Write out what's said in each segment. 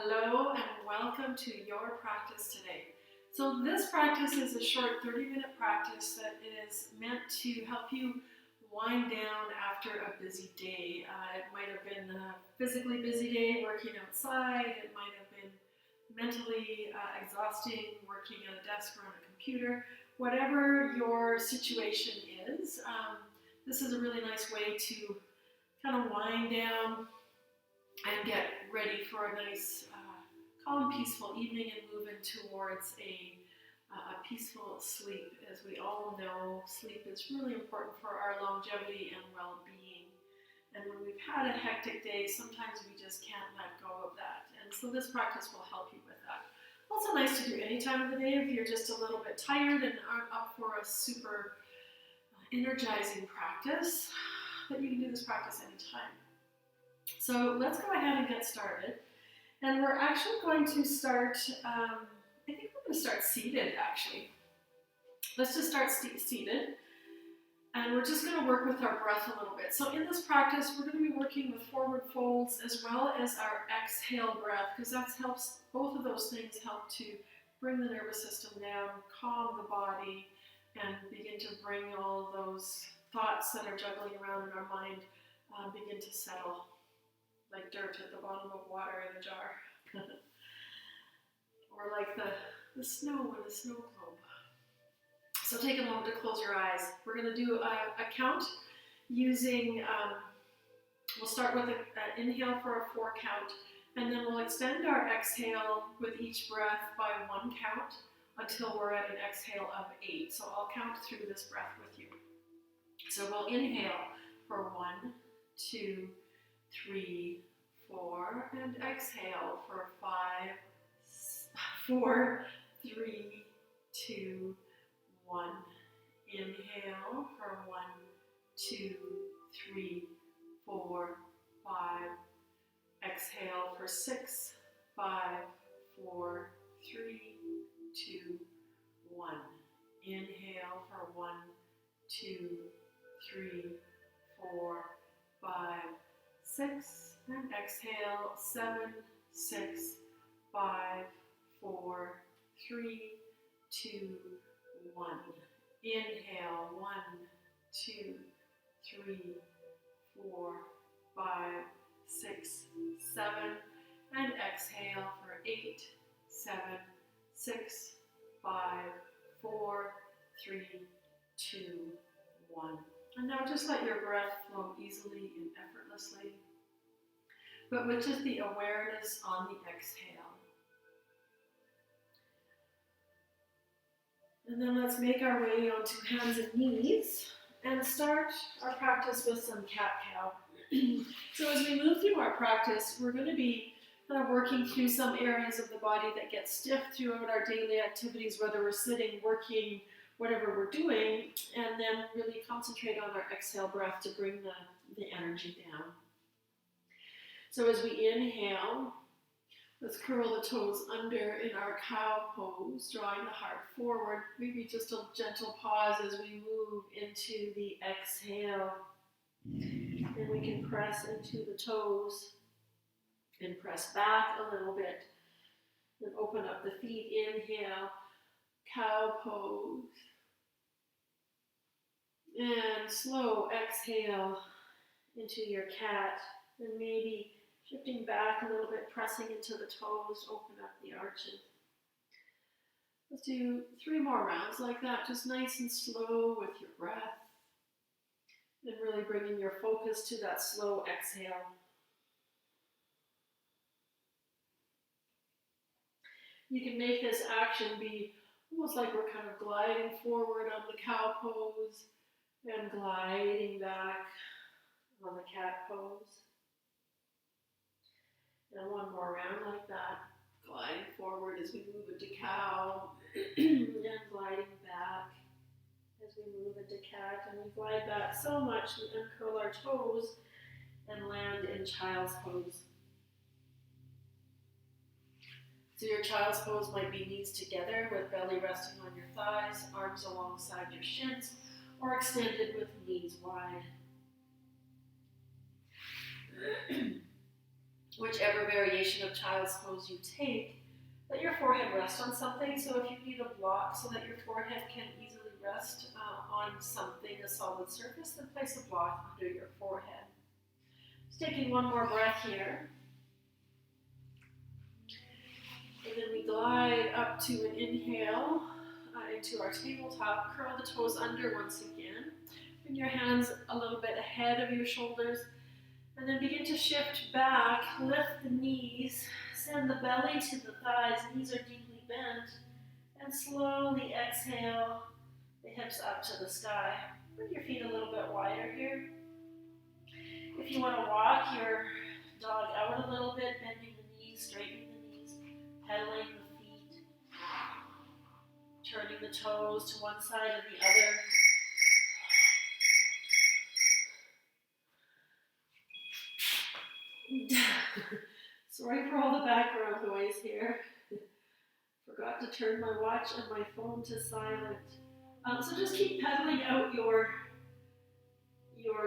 Hello and welcome to your practice today. So this practice is a short 30-minute practice that is meant to help you wind down after a busy day. It might have been a physically busy day working outside. It might have been mentally exhausting working at a desk or on a computer. Whatever your situation is, this is a really nice way to kind of wind down and get ready for a nice, calm, peaceful evening and move in towards a peaceful sleep. As we all know, sleep is really important for our longevity and well-being. And when we've had a hectic day, sometimes we just can't let go of that. And so this practice will help you with that. Also nice to do any time of the day if you're just a little bit tired and aren't up for a super energizing practice, that you can do this practice anytime. So let's go ahead and get started. And we're actually going to start, I think we're going to start seated actually. Let's just start seated. And we're just going to work with our breath a little bit. So in this practice, we're going to be working with forward folds as well as our exhale breath, because that helps, both of those things help to bring the nervous system down, calm the body, and begin to bring all those thoughts that are juggling around in our mind, begin to settle. Like dirt at the bottom of water in a jar. Or like the snow in a snow globe. So take a moment to close your eyes. We're going to do a count using, we'll start with an inhale for a 4 count, and then we'll extend our exhale with each breath by 1 count until we're at an exhale of 8. So I'll count through this breath with you. So we'll inhale for 1, 2, 3, 4, and exhale for 5, 4, 3, 2, 1. Inhale for 1, 2, 3, 4, 5. Exhale for 6, 5, 4, 3, 2, 1. Inhale for 1, 2, 3, 4, 5, 6, and exhale 7, 6, 5, 4, 3, 2, 1. Inhale 1, 2, 3, 4, 5, 6, 7, and exhale for 8, 7, 6, 5, 4, 3, 2, 1. And now just let your breath flow easily and effortlessly, but with just the awareness on the exhale. And then let's make our way onto hands and knees and start our practice with some cat-cow. So as we move through our practice, we're going to be kind of working through some areas of the body that get stiff throughout our daily activities, whether we're sitting, working, whatever we're doing, and then really concentrate on our exhale breath to bring the energy down. So as we inhale, let's curl the toes under in our cow pose, drawing the heart forward. Maybe just a gentle pause as we move into the exhale. And we can press into the toes and press back a little bit. Then open up the feet, inhale, cow pose. And slow exhale into your cat, and maybe shifting back a little bit, pressing into the toes, open up the arches. Let's do 3 more rounds like that, just nice and slow with your breath, and really bringing your focus to that slow exhale. You can make this action be almost like we're kind of gliding forward on the cow pose, and gliding back on the cat pose. And 1 more round like that. Gliding forward as we move into cow. And gliding back as we move into cat. And we glide back so much we uncurl our toes and land in child's pose. So your child's pose might be knees together with belly resting on your thighs, arms alongside your shins, or extended with knees wide. whichever variation of child's pose you take, let your forehead rest on something. So if you need a block so that your forehead can easily rest on something, a solid surface, then place a block under your forehead. Just taking one more breath here. And then we glide up to an inhale into our tabletop. Curl the toes under once again. Bring your hands a little bit ahead of your shoulders. And then begin to shift back. Lift the knees. Send the belly to the thighs. Knees are deeply bent. And slowly exhale the hips up to the sky. Bring your feet a little bit wider here. If you want to walk your dog out a little bit, bending the knees, straightening the knees, pedaling the feet, turning the toes to one side and the other. Sorry for all the background noise here. Forgot to turn my watch and my phone to silent. So just keep pedaling out your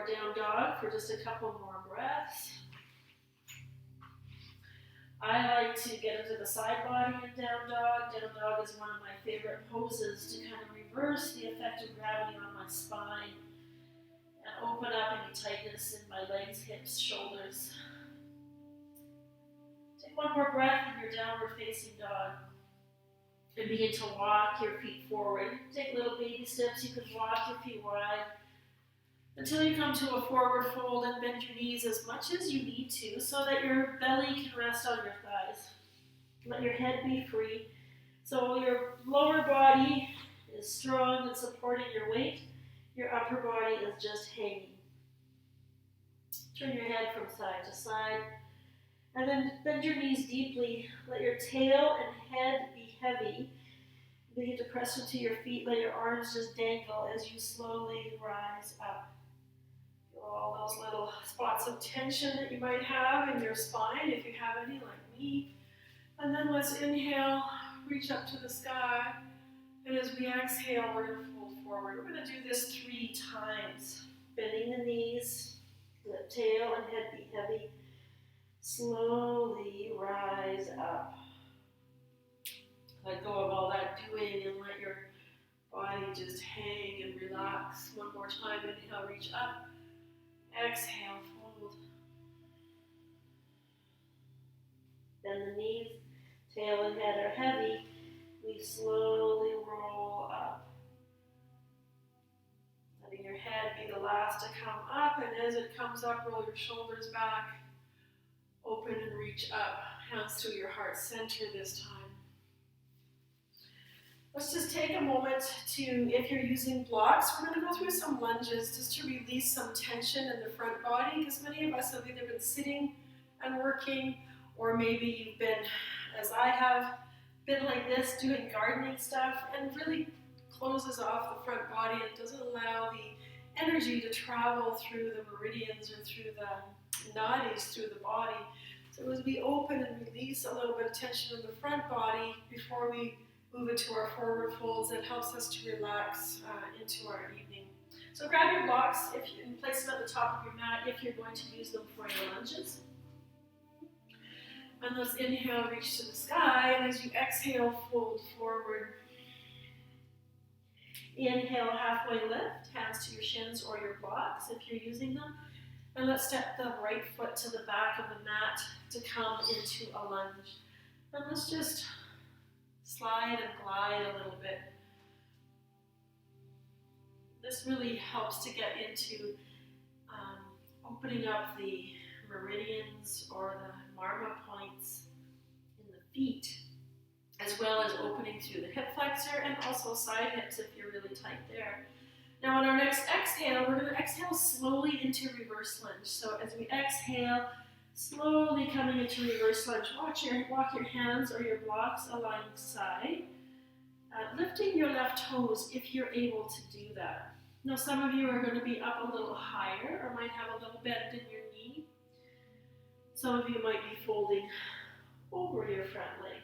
down dog for just a couple more breaths. I like to get into the side body in down dog. Down dog is one of my favorite poses to kind of reverse the effect of gravity on my spine and open up any tightness in my legs, hips, shoulders. Take one more breath in your downward facing dog and begin to walk your feet forward. Take little baby steps. You can walk your feet wide until you come to a forward fold and bend your knees as much as you need to so that your belly can rest on your thighs. Let your head be free. So your lower body is strong and supporting your weight. Your upper body is just hanging. Turn your head from side to side. And then bend your knees deeply. Let your tail and head be heavy. Begin to press into your feet. Let your arms just dangle as you slowly rise up. Feel all those little spots of tension that you might have in your spine, if you have any, like me. And then let's inhale, reach up to the sky. And as we exhale, we're going to fold forward. We're going to do this 3 times. Bending the knees, let tail and head be heavy. Slowly rise up. Let go of all that doing and let your body just hang and relax. One more time. Inhale, reach up. Exhale, fold. Bend the knees, tail and head are heavy. We slowly roll up. Letting your head be the last to come up, and as it comes up, roll your shoulders back. Open and reach up. Hands to your heart center this time. Let's just take a moment to, if you're using blocks, we're going to go through some lunges just to release some tension in the front body, because many of us have either been sitting and working, or maybe you've been, as I have, been like this doing gardening stuff, and really closes off the front body and doesn't allow the energy to travel through the meridians or through the nadis through the body. So as we open and release a little bit of tension in the front body before we move into our forward folds, it helps us to relax into our evening. So grab your blocks and place them at the top of your mat if you're going to use them for your lunges. And let's inhale, reach to the sky, and as you exhale, fold forward. Inhale, halfway lift, hands to your shins or your blocks if you're using them. And let's step the right foot to the back of the mat to come into a lunge. And let's just slide and glide a little bit. This really helps to get into opening up the meridians or the marma points in the feet, as well as opening through the hip flexor and also side hips if you're really tight there. Now on our next exhale, we're going to exhale slowly into reverse lunge. So as we exhale, slowly coming into reverse lunge, walk your hands or your blocks alongside, lifting your left toes if you're able to do that. Now some of you are going to be up a little higher or might have a little bend in your knee. Some of you might be folding over your front leg.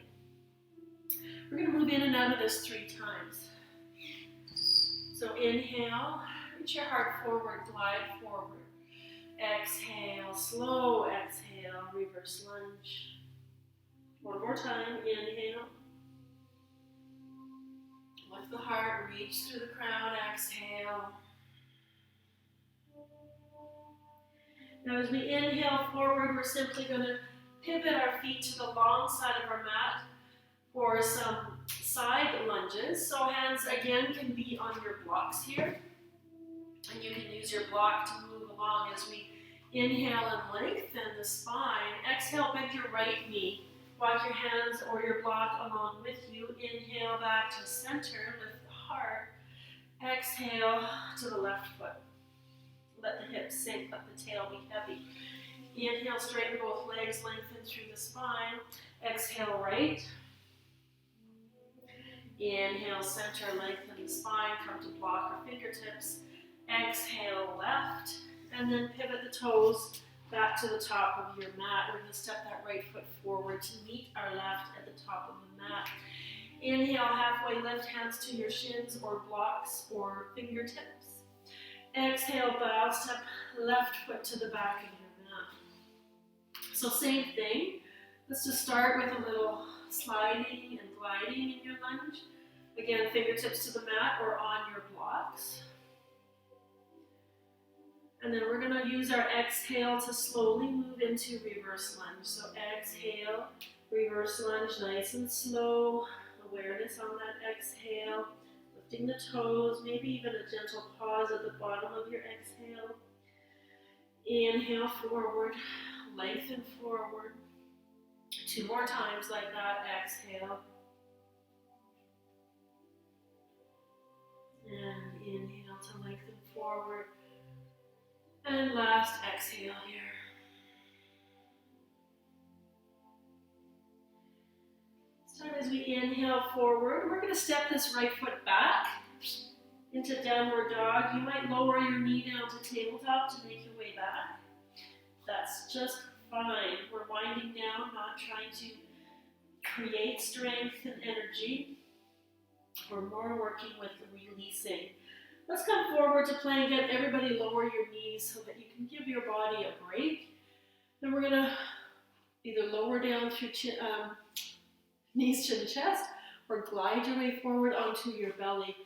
We're going to move in and out of this 3 times. So inhale, reach your heart forward, glide forward. Exhale, slow exhale, reverse. reverse lunge. One more time, inhale. Lift the heart, reach through the crown, exhale. Now as we inhale forward, we're simply going to pivot our feet to the long side of our mat for some side lunges. So hands again can be on your blocks here. And you can use your block to move along as we inhale and lengthen the spine. Exhale, bend your right knee. Walk your hands or your block along with you. Inhale back to center, lift the heart. Exhale to the left foot. Let the hips sink, let the tail be heavy. Inhale, straighten both legs, lengthen through the spine. Exhale, right. Inhale, center, lengthen the spine, come to block or fingertips. Exhale, left, and then pivot the toes back to the top of your mat. We're going to step that right foot forward to meet our left at the top of the mat. Inhale, halfway lift, hands to your shins or blocks or fingertips. Exhale, bow, step left foot to the back of your mat. So same thing. Let's just start with a little sliding and gliding in your lunge. Again, fingertips to the mat or on your blocks. And then we're going to use our exhale to slowly move into reverse lunge. So exhale, reverse lunge, nice and slow. Awareness on that exhale. Lifting the toes, maybe even a gentle pause at the bottom of your exhale. Inhale forward, lengthen forward. 2 more times like that. Exhale. And inhale to lengthen forward. And last exhale here. So as we inhale forward, we're going to step this right foot back into downward dog. You might lower your knee down to tabletop to make your way back. That's just fine. We're winding down, not trying to create strength and energy. We're more working with the releasing. Let's come forward to plank. Get everybody lower your knees so that you can give your body a break. Then we're going to either lower down through knees to the chest or glide your way forward onto your belly.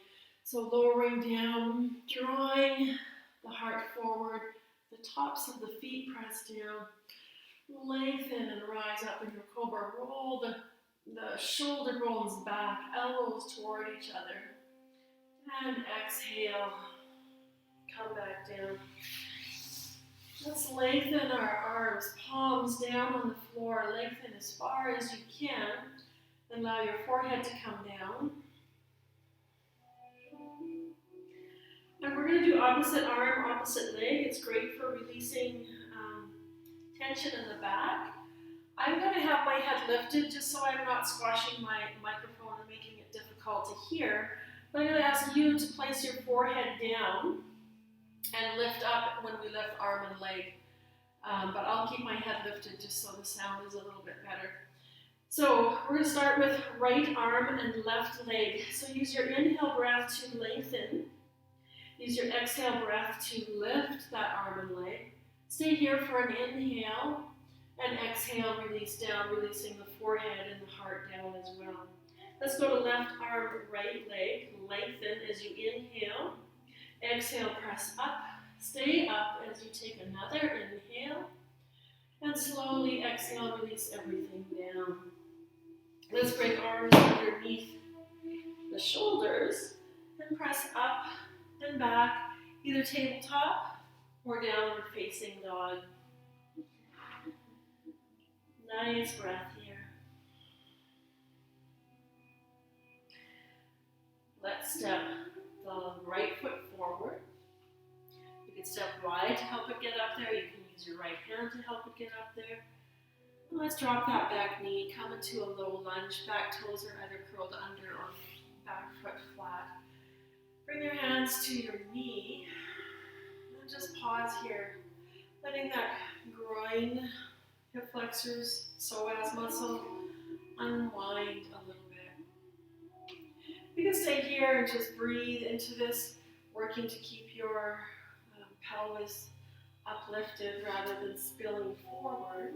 So lowering down, drawing the heart forward, the tops of the feet press down. Lengthen and rise up in your cobra. Roll the shoulder bones back, elbows toward each other. And exhale, come back down. Let's lengthen our arms, palms down on the floor. Lengthen as far as you can. Allow your forehead to come down. And we're going to do opposite arm, opposite leg. It's great for releasing tension in the back. I'm going to have my head lifted just so I'm not squashing my microphone and making it difficult to hear. But I'm going to ask you to place your forehead down and lift up when we lift arm and leg. But I'll keep my head lifted just so the sound is a little bit better. So we're going to start with right arm and left leg. So use your inhale breath to lengthen. Use your exhale breath to lift that arm and leg. Stay here for an inhale and exhale, release down, releasing the forehead and the heart down as well. Let's go to left arm, right leg. Lengthen as you inhale. Exhale, press up. Stay up as you take another inhale. And slowly exhale, release everything down. Let's bring arms underneath the shoulders and press up and back, either tabletop or downward facing dog. Nice breath here. Let's step the right foot forward. You can step wide to help it get up there. You can use your right hand to help it get up there. And let's drop that back knee, come into a low lunge. Back toes are either curled under or back foot flat. Bring your hands to your knee and just pause here, letting that groin, hip flexors, psoas muscle unwind a little bit. You can stay here and just breathe into this, working to keep your pelvis uplifted rather than spilling forward.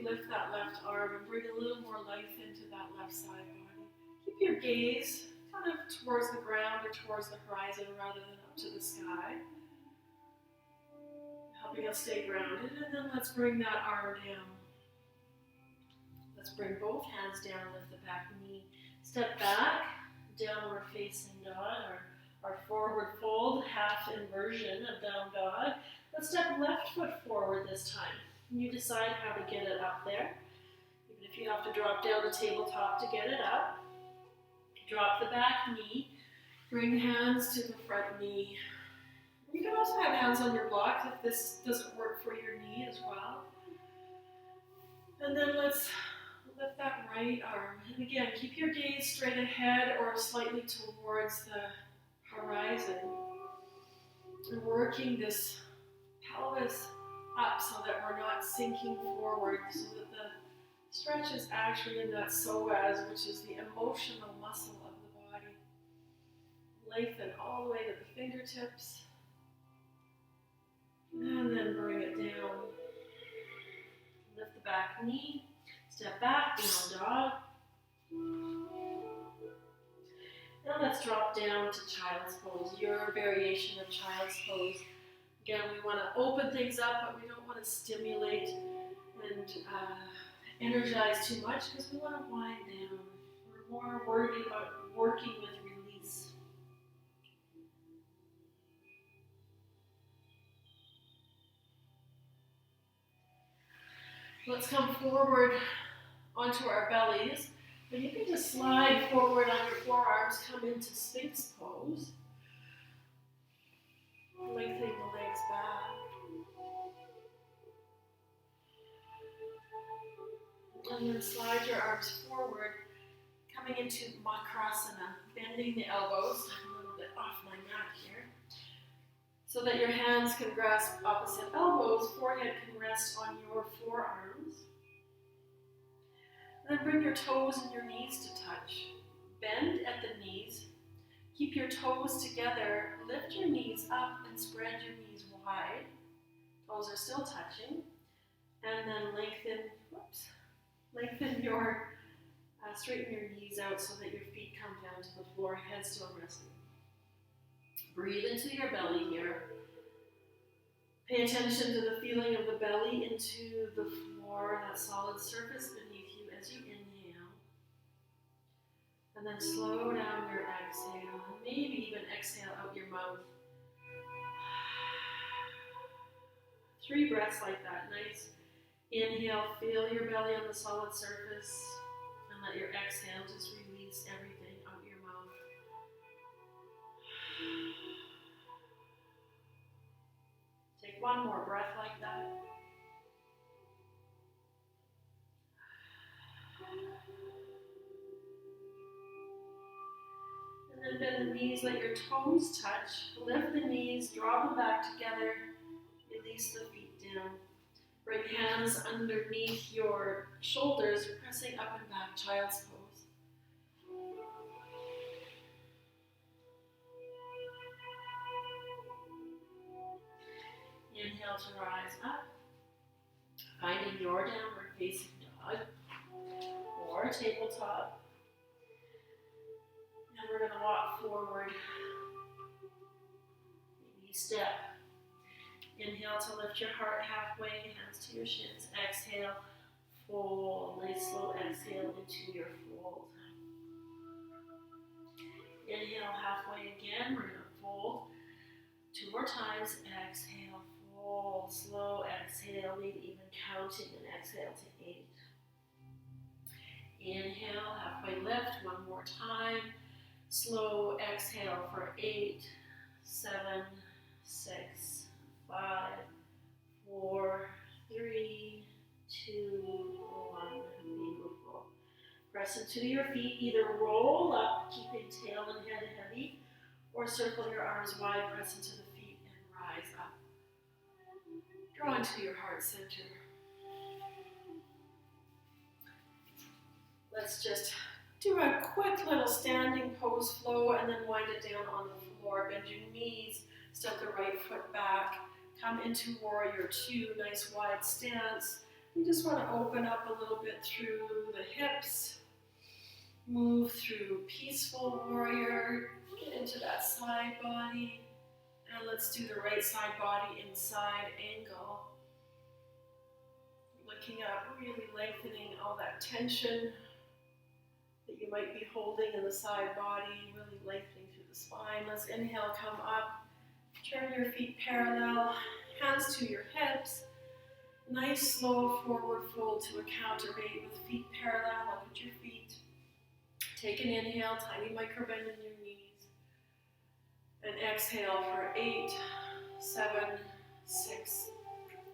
lift that left arm and bring a little more life into that left side body. Keep your gaze kind of towards the ground or towards the horizon rather than up to the sky. Helping us stay grounded. And then let's bring that arm down. Let's bring both hands down, lift the back knee. Step back, downward facing dog, our forward fold, half inversion of down dog. Let's step left foot forward this time. You decide how to get it up there. Even if you have to drop down the tabletop to get it up. Drop the back knee. Bring hands to the front knee. You can also have hands on your blocks if this doesn't work for your knee as well. And then let's lift that right arm. And again, keep your gaze straight ahead or slightly towards the horizon. And working this pelvis up so that we're not sinking forward, so that the stretch is actually in that psoas, which is the emotional muscle of the body. Lengthen all the way to the fingertips. And then bring it down. Lift the back knee. Step back, down dog. Now let's drop down to child's pose, your variation of child's pose. Again, we want to open things up, but we don't want to stimulate and energize too much because we want to wind down. We're more worried about working with release. Let's come forward onto our bellies. And you can just slide forward on your forearms, come into Sphinx pose. Lengthening the legs back. And then slide your arms forward, coming into Makrasana, bending the elbows. I'm a little bit off my mat here. So that your hands can grasp opposite elbows, forehead can rest on your forearms. And then bring your toes and your knees to touch. Bend at the knees. Keep your toes together. Lift your knees up and spread your knees wide. Toes are still touching. And then lengthen your, straighten your knees out so that your feet come down to the floor, head still resting. Breathe into your belly here. Pay attention to the feeling of the belly into the floor, that solid surface beneath you as you inhale. And then slow down your exhale, and maybe even exhale out your mouth. 3 breaths like that. Nice. Inhale, feel your belly on the solid surface, and let your exhale just release everything out your mouth. Take one more breath like that. And then bend the knees, let your toes touch. Lift the knees, draw them back together. Release the feet down. Bring hands underneath your shoulders, pressing up and back, child's pose. Inhale to rise up, finding your downward facing dog or tabletop. And we're going to walk forward. Maybe step. Inhale to lift your heart halfway, hands to your shins. Exhale, fold. Nice slow exhale into your fold. Inhale halfway again. We're going to fold 2 more times. Exhale, fold. Slow exhale, maybe even counting and exhale to 8. Inhale, halfway lift. 1 more time. Slow exhale for 8, 7, 6, 5, 4, 3, 2, 1. Beautiful. Press into your feet. Either roll up, keeping tail and head heavy, or circle your arms wide, press into the feet, and rise up. Draw into your heart center. Let's just do a quick little standing pose flow and then wind it down on the floor. Bend your knees, step the right foot back, come into warrior 2, nice wide stance, You just want to open up a little bit through the hips, move through peaceful warrior, get into that side body, and let's do the right side body inside angle. Looking up, really lengthening all that tension that you might be holding in the side body, really lengthening through the spine. Let's inhale, come up, turn your feet parallel, hands to your hips. Nice slow forward fold to a counter-eight with feet parallel. Look at your feet. Take an inhale, tiny micro bend in your knees. And exhale for 8, 7, 6,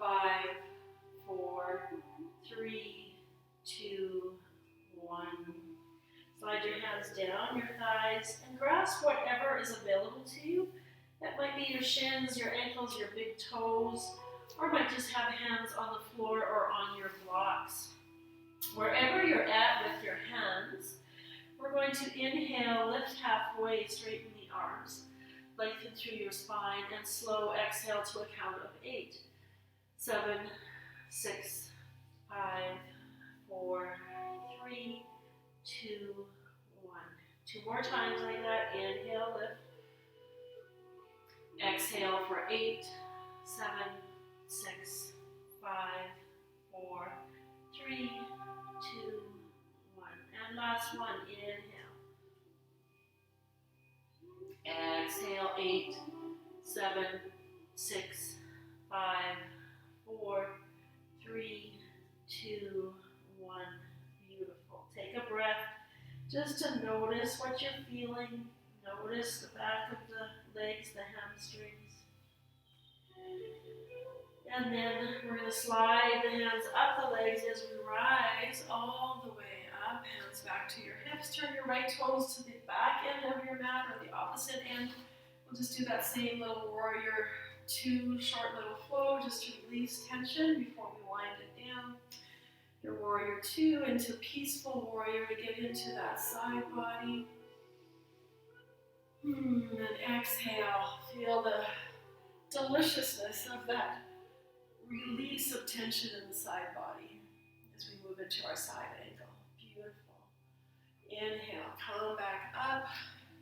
5, 4, 3, 2, 1. Slide your hands down your thighs and grasp whatever is available to you. That might be your shins, your ankles, your big toes, or might just have hands on the floor or on your blocks. Wherever you're at with your hands, we're going to inhale, lift halfway, straighten the arms, lengthen through your spine, and slow exhale to a count of 8, 7, 6, 5, 4, 3, 2, 1. 2 more times like that. Inhale, lift. Exhale for 8, 7, 6, 5, 4, 3, 2, 1. And last one, inhale. Exhale, 8, 7, 6, 5, 4, 3, 2, 1. Beautiful. Take a breath just to notice what you're feeling. Notice the back of the legs, the hamstrings. And then we're going to slide the hands up the legs as we rise all the way up. Hands back to your hips. Turn your right toes to the back end of your mat or the opposite end. We'll just do that same little warrior 2 short little flow just to release tension before we wind it down. Your warrior 2 into peaceful warrior to get into that side body. And exhale. Feel the deliciousness of that release of tension in the side body as we move into our side angle. Beautiful. Inhale, come back up.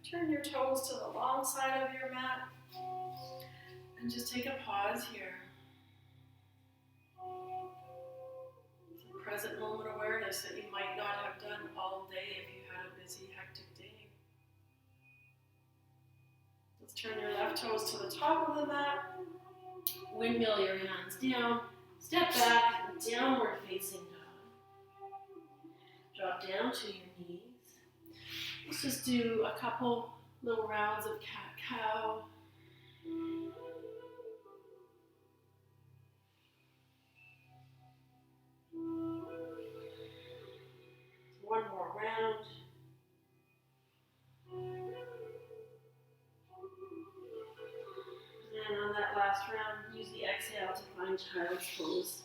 Turn your toes to the long side of your mat. And just take a pause here. Some present moment awareness that you might not have done all day if you had a busy, hectic day. Let's turn your left toes to the top of the mat. Windmill your hands down, step back, downward facing dog. Drop down to your knees. Let's just do a couple little rounds of cat-cow. One more round. And on that last round, use the exhale to find child's pose.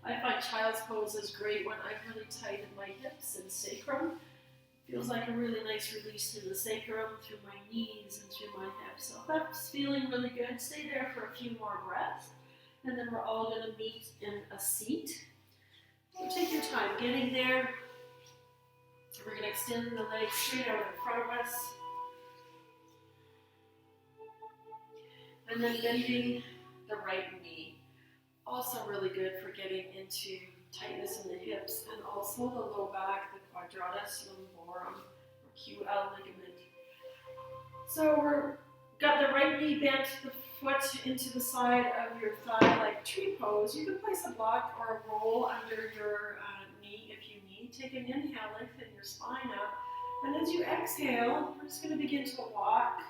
I find child's pose is great when I really tighten my hips and sacrum. It feels like a really nice release through the sacrum, through my knees, and through my hips. So if that's feeling really good, stay there for a few more breaths. And then we're all going to meet in a seat. So take your time getting there. We're going to extend the legs straight out in front of us. And then bending the right knee. Also really good for getting into tightness in the hips and also the low back, the quadratus lumborum or QL ligament. So we're got the right knee bent, the foot into the side of your thigh like tree pose. You can place a block or a roll under your knee if you need. Take an inhale, lengthen your spine up. And as you exhale, we're just going to begin to walk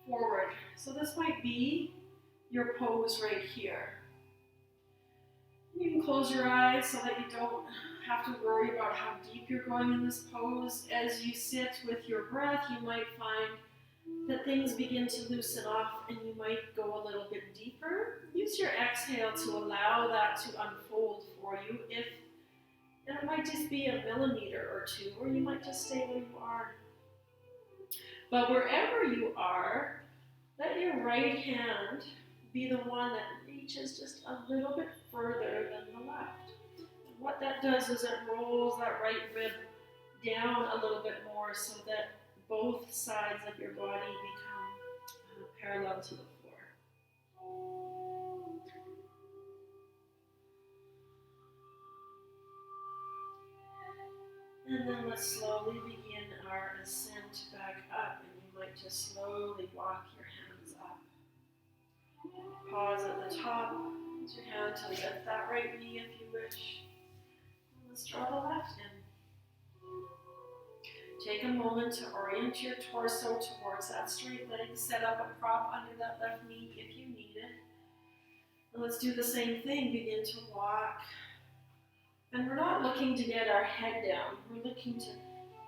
forward. So this might be your pose right here. You can close your eyes so that you don't have to worry about how deep you're going in this pose. As you sit with your breath, you might find that things begin to loosen off and you might go a little bit deeper. Use your exhale to allow that to unfold for you. And it might just be a millimeter or two, or you might just stay where you are. But wherever you are, let your right hand be the one that reaches just a little bit further than the left. And what that does is it rolls that right rib down a little bit more so that both sides of your body become parallel to the floor. And then let's slowly begin our ascent back up, and you might just slowly walk your hands up. Pause at the top, use your hand to lift that right knee if you wish. And let's draw the left in. Take a moment to orient your torso towards that straight leg. Set up a prop under that left knee if you need it. And let's do the same thing. Begin to walk. And we're not looking to get our head down. We're looking to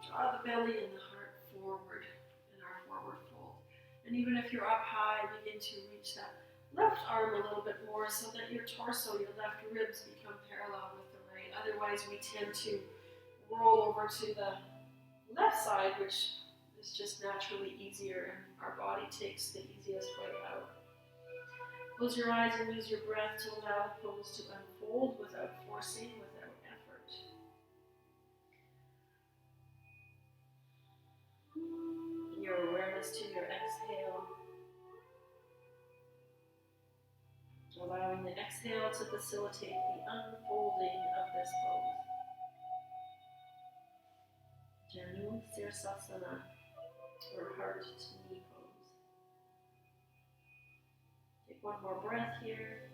draw the belly and the heart forward in our forward fold. And even if you're up high, begin to reach that left arm a little bit more so that your torso, your left ribs become parallel with the right. Otherwise, we tend to roll over to the left side, which is just naturally easier, and our body takes the easiest way out. Close your eyes and use your breath to allow the pose to unfold without forcing, without effort. Your awareness to your exhale. Allowing the exhale to facilitate the unfolding of this pose. Janu Sirsasana, or heart to knee pose. Take one more breath here.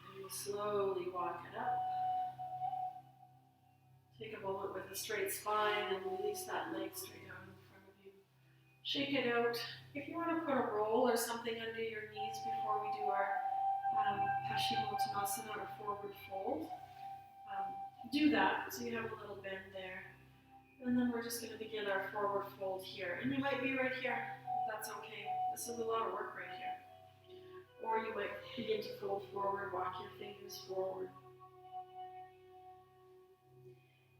And you slowly walk it up. Take a moment with a straight spine and release that leg straight out in front of you. Shake it out. If you want to put a roll or something under your knees before we do our Paschimottanasana or forward fold, do that so you have a little bend there. And then we're just going to begin our forward fold here. And you might be right here. That's okay. This is a lot of work right here. Or you might begin to fold forward, walk your fingers forward.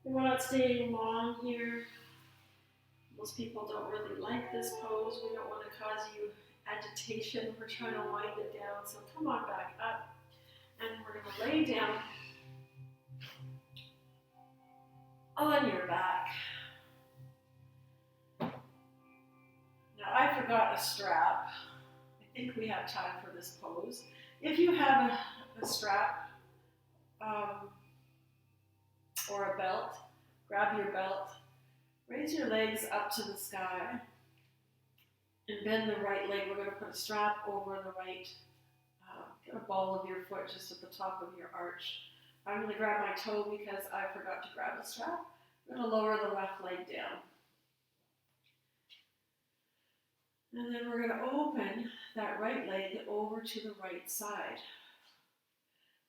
And we're not staying long here. Most people don't really like this pose. We don't want to cause you agitation. We're trying to wind it down. So come on back up. And we're going to lay down on your back. Now I forgot a strap. I think we have time for this pose. If you have a strap or a belt, grab your belt, raise your legs up to the sky, and bend the right leg. We're going to put a strap over the right ball of your foot just at the top of your arch. I'm going to grab my toe because I forgot to grab the strap. I'm going to lower the left leg down. And then we're going to open that right leg over to the right side.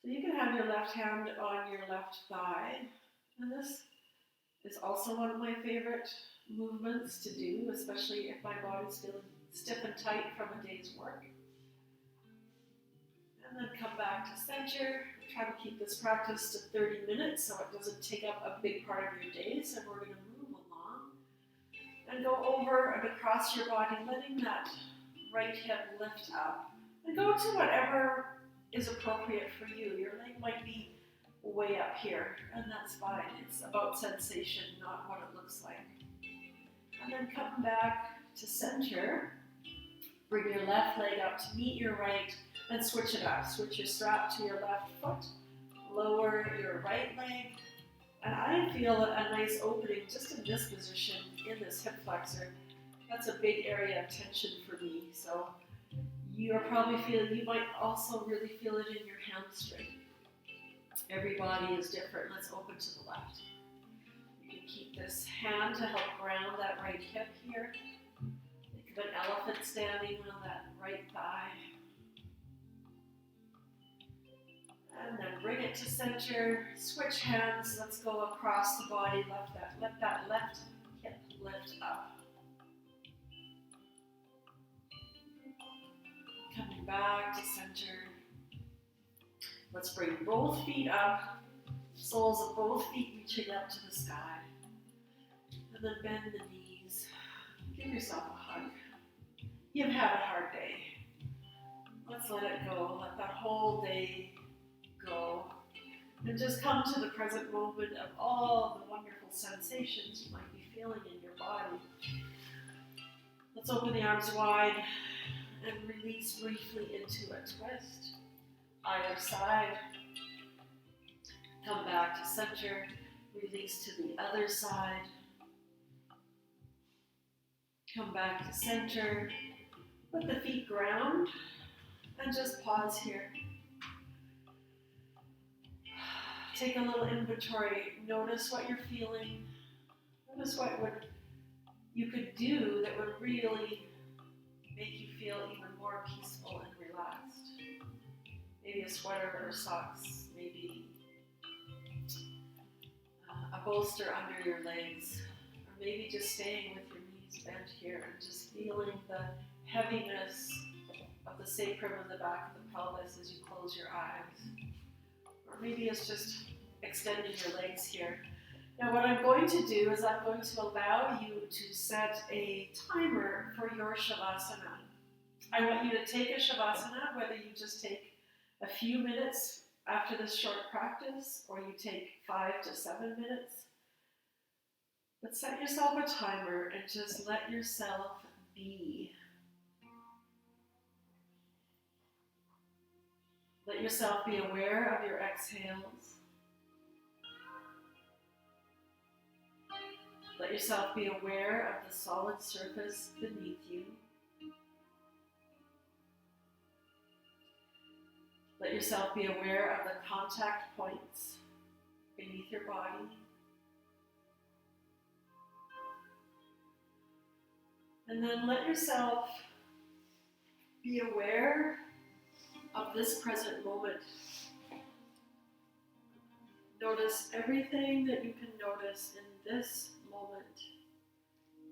So you can have your left hand on your left thigh. And this is also one of my favorite movements to do, especially if my body's feeling stiff and tight from a day's work. And then come back to center. Try to keep this practice to 30 minutes so it doesn't take up a big part of your day. So we're going to move along and go over and across your body, letting that right hip lift up. And go to whatever is appropriate for you. Your leg might be way up here, and that's fine. It's about sensation, not what it looks like. And then come back to center. Bring your left leg up to meet your right, and switch it up. Switch your strap to your left foot, lower your right leg, and I feel a nice opening just in this position, in this hip flexor. That's a big area of tension for me, so you might also really feel it in your hamstring. Every body is different. Let's open to the left. You can keep this hand to help ground that right hip here. Think of an elephant standing on that right thigh. And then bring it to center. Switch hands. Let's go across the body. Let that left hip lift up. Coming back to center. Let's bring both feet up, soles of both feet reaching up to the sky. And then bend the knees. Give yourself a hug. You've had a hard day. Let's let it go. Let that whole day go. And just come to the present moment of all the wonderful sensations you might be feeling in your body. Let's open the arms wide and release briefly into a twist. Either side. Come back to center. Release to the other side. Come back to center. Let the feet ground. And just pause here. Take a little inventory. Notice what you're feeling. Notice what you could do that would really make you feel even more peaceful and relaxed. Maybe a sweater or socks. Maybe a bolster under your legs. Or maybe just staying with your knees bent here and just feeling the heaviness of the sacrum and the back of the pelvis as you close your eyes. Or maybe it's just extending your legs here. Now what I'm going to do is I'm going to allow you to set a timer for your Shavasana. I want you to take a Shavasana, whether you just take a few minutes after this short practice or you take 5 to 7 minutes. But set yourself a timer and just let yourself be. Let yourself be aware of your exhales. Let yourself be aware of the solid surface beneath you. Let yourself be aware of the contact points beneath your body. And then let yourself be aware of this present moment. Notice everything that you can notice in this moment,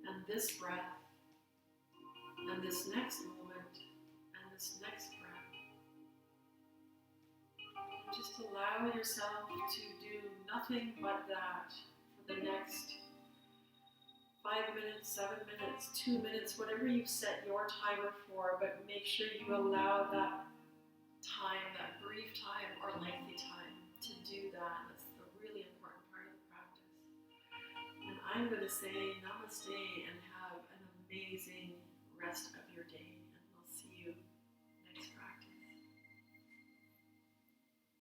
and this breath, and this next moment, and this next breath. Just allow yourself to do nothing but that for the next 5 minutes, 7 minutes, 2 minutes, whatever you've set your timer for, but make sure you allow that time, that brief time or lengthy time to do that. That's the really important part of the practice. And I'm going to say namaste and have an amazing rest of your day.